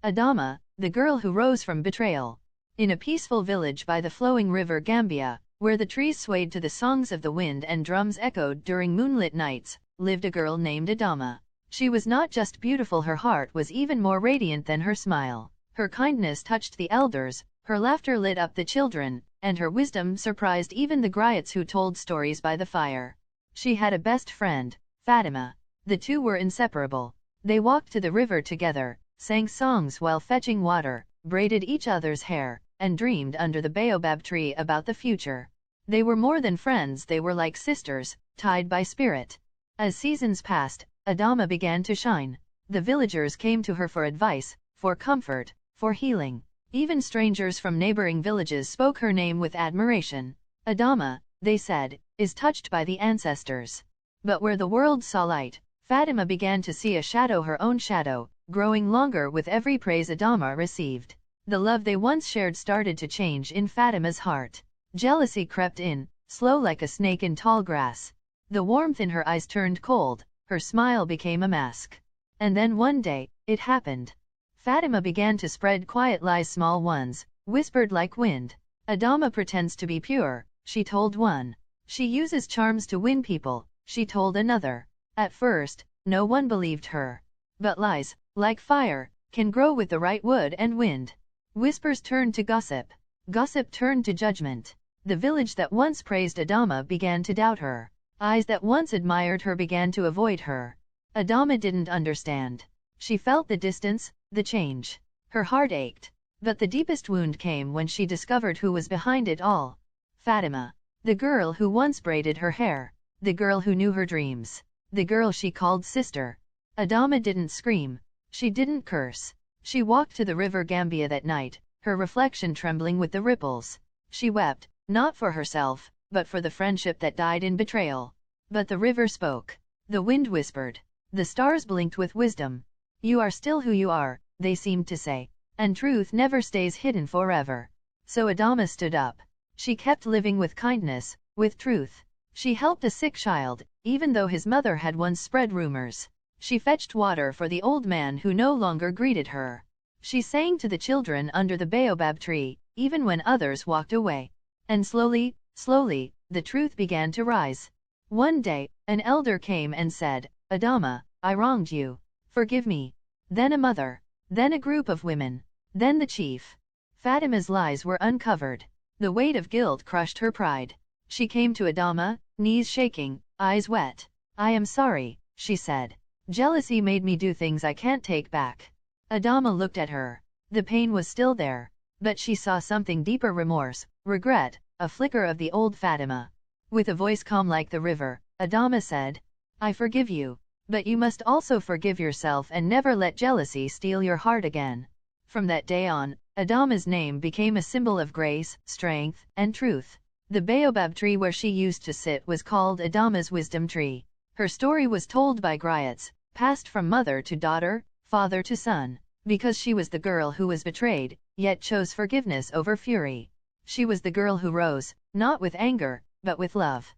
Adama, the girl who rose from betrayal. In a peaceful village by the flowing river Gambia, where the trees swayed to the songs of the wind and drums echoed during moonlit nights, lived a girl named Adama. She was not just beautiful, her heart was even more radiant than her smile. Her kindness touched the elders, her laughter lit up the children, and her wisdom surprised even the griots who told stories by the fire. She had a best friend, Fatima. The two were inseparable. They walked to the river together, sang songs while fetching water, braided each other's hair, and dreamed under the baobab tree about the future. They were more than friends, they were like sisters, tied by spirit. As seasons passed, Adama began to shine. The villagers came to her for advice, for comfort, for healing. Even strangers from neighboring villages spoke her name with admiration. Adama, they said, is touched by the ancestors. But where the world saw light, Fatima began to see a shadow, her own shadow, growing longer with every praise Adama received. The love they once shared started to change in Fatima's heart. Jealousy crept in, slow like a snake in tall grass. The warmth in her eyes turned cold, her smile became a mask. And then one day, it happened. Fatima began to spread quiet lies, small ones, whispered like wind. Adama pretends to be pure, she told one. She uses charms to win people, she told another. At first, no one believed her. But lies, like fire, can grow with the right wood and wind. Whispers turned to gossip. Gossip turned to judgment. The village that once praised Adama began to doubt her. Eyes that once admired her began to avoid her. Adama didn't understand. She felt the distance, the change. Her heart ached. But the deepest wound came when she discovered who was behind it all. Fatima. The girl who once braided her hair. The girl who knew her dreams. The girl she called sister. Adama didn't scream. She didn't curse. She walked to the river Gambia that night, her reflection trembling with the ripples. She wept, not for herself, but for the friendship that died in betrayal. But the river spoke. The wind whispered. The stars blinked with wisdom. You are still who you are, they seemed to say. And truth never stays hidden forever. So Adama stood up. She kept living with kindness, with truth. She helped a sick child, even though his mother had once spread rumors. She fetched water for the old man who no longer greeted her. She sang to the children under the baobab tree, even when others walked away. And slowly, slowly, the truth began to rise. One day, an elder came and said, Adama, I wronged you. Forgive me. Then a mother. Then a group of women. Then the chief. Fatima's lies were uncovered. The weight of guilt crushed her pride. She came to Adama, knees shaking, eyes wet. I am sorry, she said. Jealousy made me do things I can't take back. Adama looked at her. The pain was still there. But she saw something deeper, remorse, regret, a flicker of the old Fatima. With a voice calm like the river, Adama said, I forgive you. But you must also forgive yourself and never let jealousy steal your heart again. From that day on, Adama's name became a symbol of grace, strength, and truth. The baobab tree where she used to sit was called Adama's wisdom tree. Her story was told by griots, passed from mother to daughter, father to son, because she was the girl who was betrayed, yet chose forgiveness over fury. She was the girl who rose, not with anger, but with love.